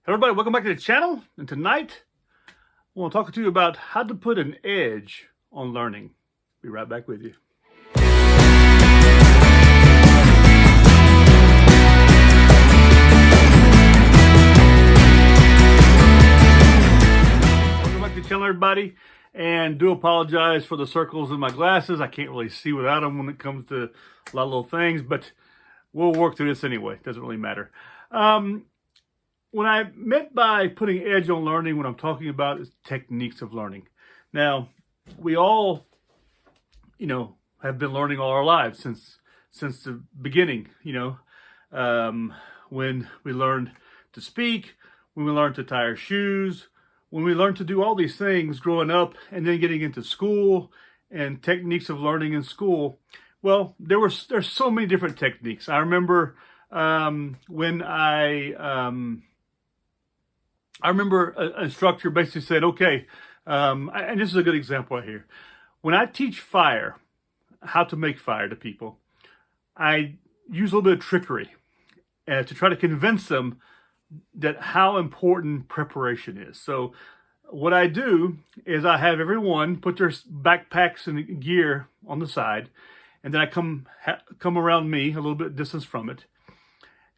Hello everybody, welcome back to the channel. And tonight, I want to talk to you about how to put an edge on learning. Be right back with you. Welcome back to the channel, everybody. And do apologize for the circles in my glasses. I can't really see without them when it comes to a lot of little things, but we'll work through this anyway. Doesn't really matter. What I meant by putting edge on learning, what I'm talking about is techniques of learning. Now, we all, have been learning all our lives since the beginning, when we learned to speak, when we learned to tie our shoes, when we learned to do all these things growing up and then getting into school and techniques of learning in school. Well, there's so many different techniques. I remember when I remember an instructor basically said, okay, and this is a good example right here. When I teach fire, how to make fire to people, I use a little bit of trickery to try to convince them that how important preparation is. So what I do is I have everyone put their backpacks and gear on the side, and then I come around me a little bit distance from it.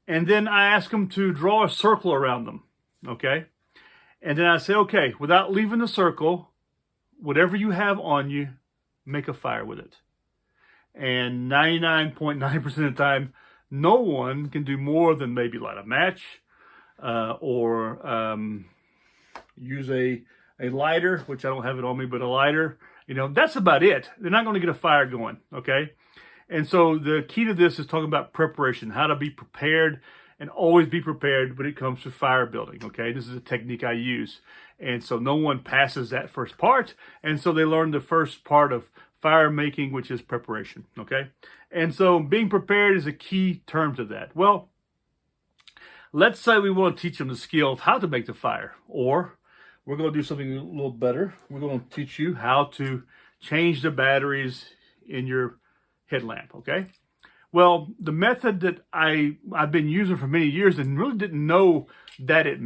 And then I ask them to draw a circle around them, okay? And then I say, okay, without leaving the circle, whatever you have on you, make a fire with it. And 99.9% of the time, no one can do more than maybe light a match or use a lighter, which I don't have it on me, but a lighter. That's about it. They're not going to get a fire going, okay? And so the key to this is talking about preparation, how to be prepared and always be prepared when it comes to fire building, okay? This is a technique I use. And so no one passes that first part. And so they learn the first part of fire making, which is preparation, okay? And so being prepared is a key term to that. Well, let's say we want to teach them the skill of how to make the fire, or we're going to do something a little better. We're going to teach you how to change the batteries in your headlamp, okay? Well, the method that I've been using for many years and really didn't know that it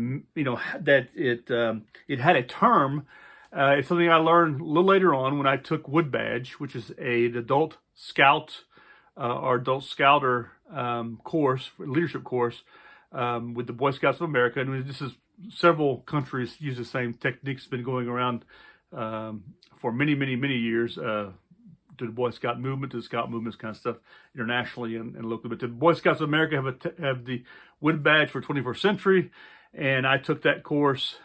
had a term. It's something I learned a little later on when I took Woodbadge, which is an adult scout or adult scouter course, leadership course with the Boy Scouts of America. And this is several countries use the same techniques. It's been going around for many, many, many years. To the Boy Scout movement, to the Scout movement, this kind of stuff internationally and locally. But the Boy Scouts of America have the Woodbadge for 21st century, and I took that course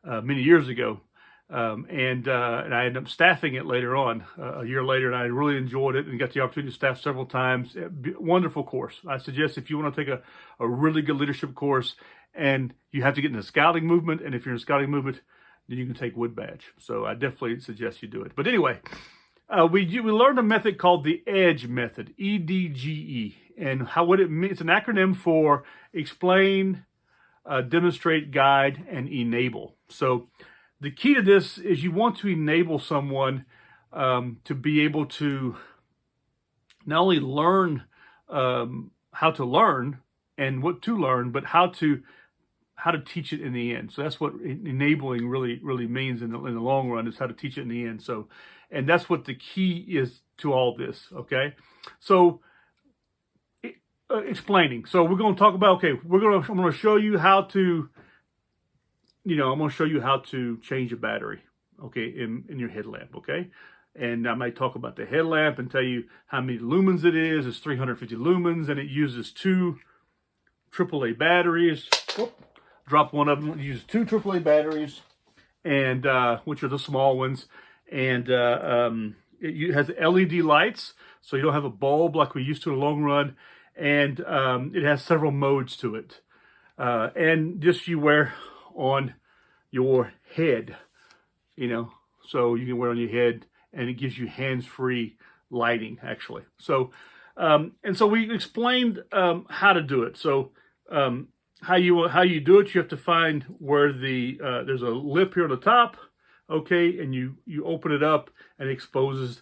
many years ago, and I ended up staffing it later on, a year later, and I really enjoyed it and got the opportunity to staff several times. Wonderful course. I suggest if you want to take a really good leadership course, and you have to get in the scouting movement, and if you're in the scouting movement, then you can take Woodbadge. So I definitely suggest you do it. But anyway, we learned a method called the EDGE method, EDGE. And what it means, it's an acronym for explain, demonstrate, guide, and enable. So the key to this is you want to enable someone to be able to not only learn how to learn and what to learn, but how to teach it in the end. So that's what enabling really means in the long run, is how to teach it in the end. So, and that's what the key is to all this, okay? So, explaining. So we're going to talk about, okay, I'm going to show you how to, I'm going to show you how to change a battery, okay, in your headlamp, okay? And I might talk about the headlamp and tell you how many lumens it is. It's 350 lumens, and it uses 2 AAA batteries. Drop one of them. Use 2 AAA batteries, and which are the small ones, and it has LED lights, so you don't have a bulb like we used to in the long run, and it has several modes to it, and just you wear on your head, so you can wear on your head, and it gives you hands-free lighting actually. So, and so we explained how to do it. So. How you do it, you have to find where there's a lip here on the top, okay, and you open it up and it exposes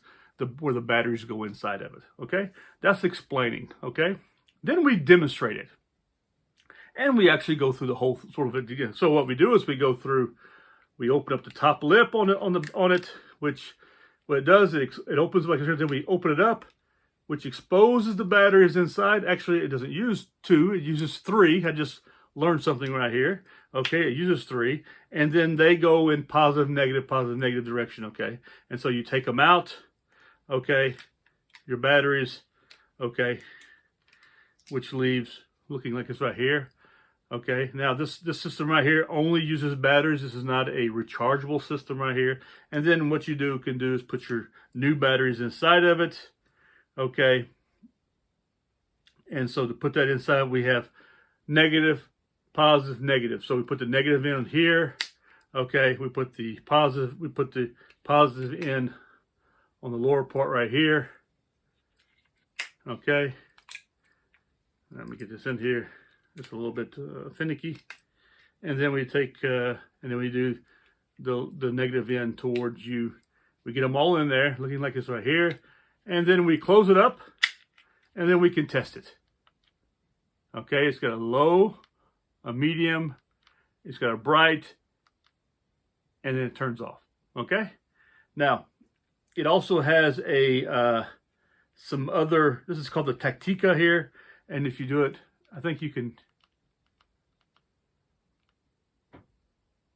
where the batteries go inside of it, okay? That's explaining, okay? Then we demonstrate it. And we actually go through the whole sort of it again. So what we do is we go through, we open up the top lip on it, which what it does, it opens like then we open it up, which exposes the batteries inside. Actually, it doesn't use 2, it uses 3. I just learned something right here. Okay, it uses 3, and then they go in positive, negative direction. Okay, and so you take them out. Okay, your batteries. Okay, which leaves looking like it's right here. Okay, now this system right here only uses batteries. This is not a rechargeable system right here. And then what you can do is put your new batteries inside of it. Okay, and so to put that inside, we have negative, positive, negative. So we put the negative in here. Okay, we put the positive in on the lower part right here. Okay, let me get this in here. It's a little bit finicky. And then we take, and then we do the negative end towards you. We get them all in there, looking like it's right here. And then we close it up, and then we can test it. Okay, it's got a low, a medium, it's got a bright, and then it turns off. Okay? Now, it also has a some other, this is called the Tactica here. And if you do it, I think you can,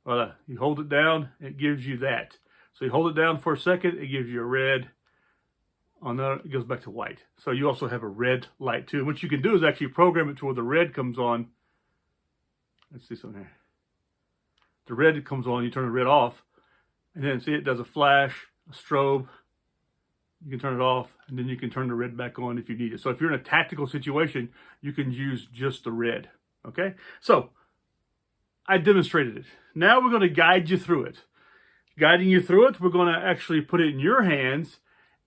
voila, you hold it down, it gives you that. So you hold it down for a second, it gives you a red. On the, it goes back to white. So you also have a red light too. And what you can do is actually program it to where the red comes on. Let's see something here. The red comes on, you turn the red off, and then see it does a flash, a strobe. You can turn it off, and then you can turn the red back on if you need it. So if you're in a tactical situation, you can use just the red. Okay? So I demonstrated it. Now we're going to guide you through it. Guiding you through it, we're going to actually put it in your hands,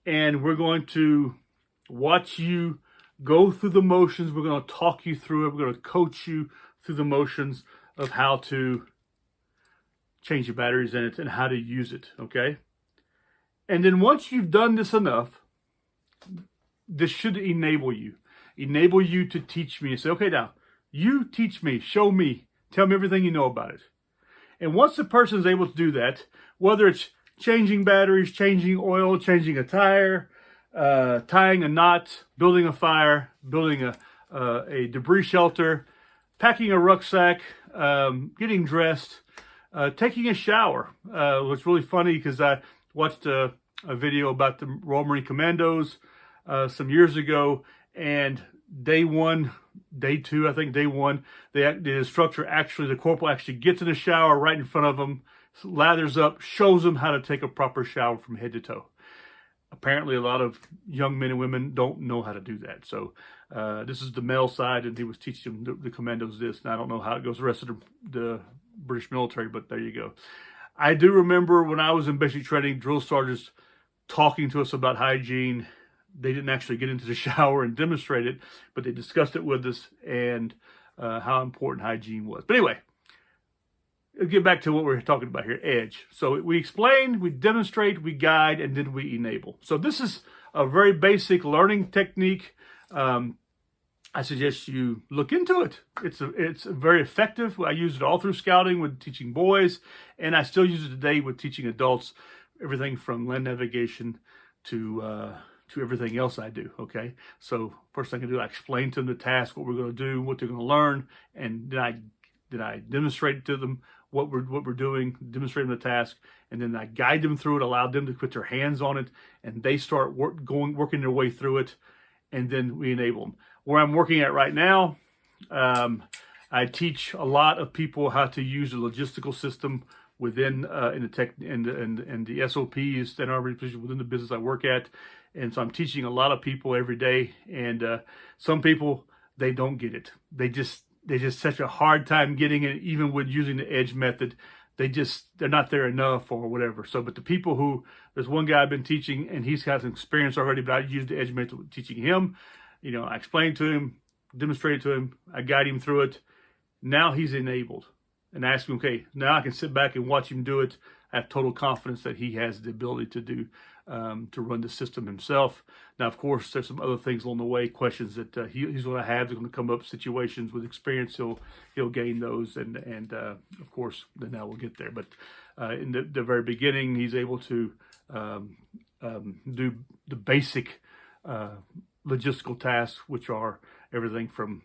and we're going to watch you go through the motions. We're going to talk you through it. We're going to coach you through the motions of how to change your batteries in it and how to use it, okay? And then once you've done this enough, this should enable you to teach me and say, okay, now you teach me, show me, tell me everything you know about it. And once the person is able to do that, whether it's changing batteries, changing oil, changing a tire, tying a knot, building a fire, building a debris shelter, packing a rucksack, getting dressed, taking a shower. It was really funny because I watched a video about the Royal Marine Commandos some years ago, and day 1, day 2, I think day 1, the instructor actually, the corporal actually gets in the shower right in front of them, lathers up, shows them how to take a proper shower from head to toe. Apparently, a lot of young men and women don't know how to do that. So this is the male side, and he was teaching the commandos this. And I don't know how it goes the rest of the British military, but there you go. I do remember when I was in basic training, drill sergeants talking to us about hygiene. They didn't actually get into the shower and demonstrate it, but they discussed it with us and how important hygiene was. But anyway, let's get back to what we're talking about here, EDGE. So we explain, we demonstrate, we guide, and then we enable. So this is a very basic learning technique. I suggest you look into it. It's very effective. I use it all through scouting with teaching boys, and I still use it today with teaching adults, everything from land navigation to everything else I do, okay? So first thing I do, I explain to them the task, what we're going to do, what they're going to learn, and then I demonstrate to them what we're doing, demonstrate them the task, and then I guide them through it, allow them to put their hands on it, and they start working their way through it, and then we enable them. Where I'm working at right now, I teach a lot of people how to use a logistical system within the SOPs that are within the business I work at, and so I'm teaching a lot of people every day. And some people, they don't get it. They just such a hard time getting it, even with using the EDGE method. They're not there enough or whatever. So, but the people who, there's one guy I've been teaching, and he's got some experience already, but I used the EDGE method with teaching him. You know, I explained to him, demonstrated to him, I guide him through it. Now he's enabled. And I ask him, okay, now I can sit back and watch him do it. I have total confidence that he has the ability to do to run the system himself. Now, of course, there's some other things along the way, questions that he's going to have. They're going to come up situations with experience. He'll gain those, and of course, then now we'll get there. But in the very beginning, he's able to do the basic logistical tasks, which are everything from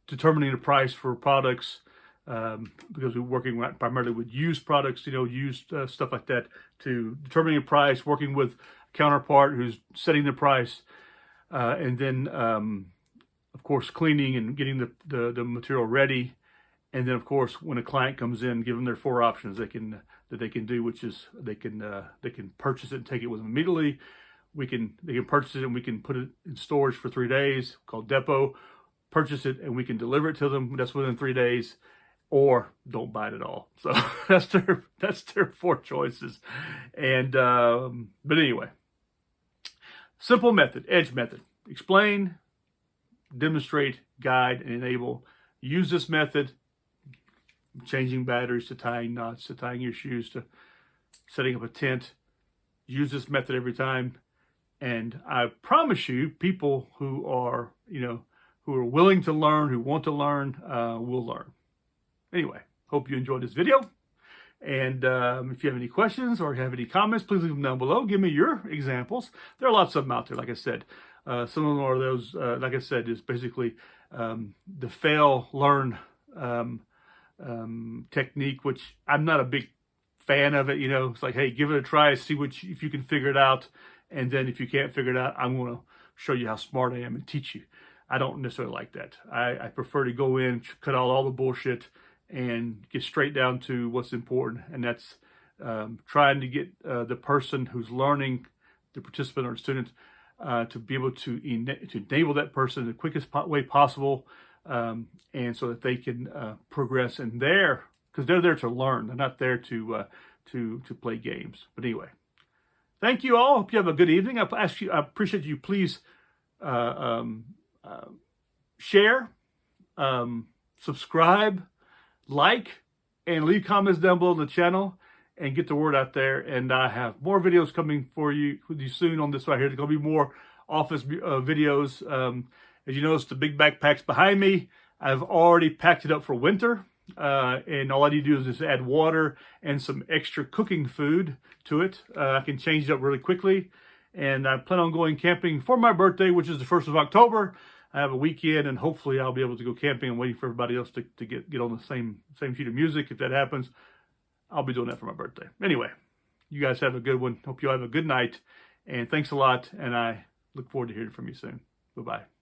determining the price for products, because we're working primarily with used products, used stuff like that, to determining a price, working with a counterpart who's setting the price, and then, of course, cleaning and getting the material ready. And then, of course, when a client comes in, give them their 4 options that they can do, which is they can purchase it and take it with them immediately. They can purchase it and we can put it in storage for 3 days, called depot. Purchase it and we can deliver it to them. That's within 3 days, or don't buy it at all. So that's their 4 choices. And but anyway, simple method, EDGE method: explain, demonstrate, guide, and enable. Use this method. Changing batteries, to tying knots, to tying your shoes, to setting up a tent. Use this method every time, and I promise you, people who are willing to learn, who want to learn, will learn. Anyway, hope you enjoyed this video. And if you have any questions or have any comments, please leave them down below. Give me your examples. There are lots of them out there, like I said. Some of them are those, like I said, is basically the fail, learn technique, which I'm not a big fan of it. It's like, hey, give it a try, see if you can figure it out. And then if you can't figure it out, I'm going to show you how smart I am and teach you. I don't necessarily like that. I prefer to go in, cut out all the bullshit, and get straight down to what's important. And that's trying to get the person who's learning, the participant or the student, to be able to enable that person in the quickest way possible, and so that they can progress in there, because they're there to learn. They're not there to play games. But anyway, thank you all. Hope you have a good evening. I appreciate you. Please share, subscribe, like, and leave comments down below in the channel, and get the word out there. And I have more videos coming with you soon on this right here. There's going to be more office videos. As you notice, the big backpack's behind me. I've already packed it up for winter. And all I need to do is just add water and some extra cooking food to it. I can change it up really quickly. And I plan on going camping for my birthday, which is the 1st of October. I have a weekend, and hopefully I'll be able to go camping. I'm waiting for everybody else to get on the same sheet of music. If that happens, I'll be doing that for my birthday. Anyway, you guys have a good one. Hope you all have a good night. And thanks a lot. And I look forward to hearing from you soon. Bye-bye.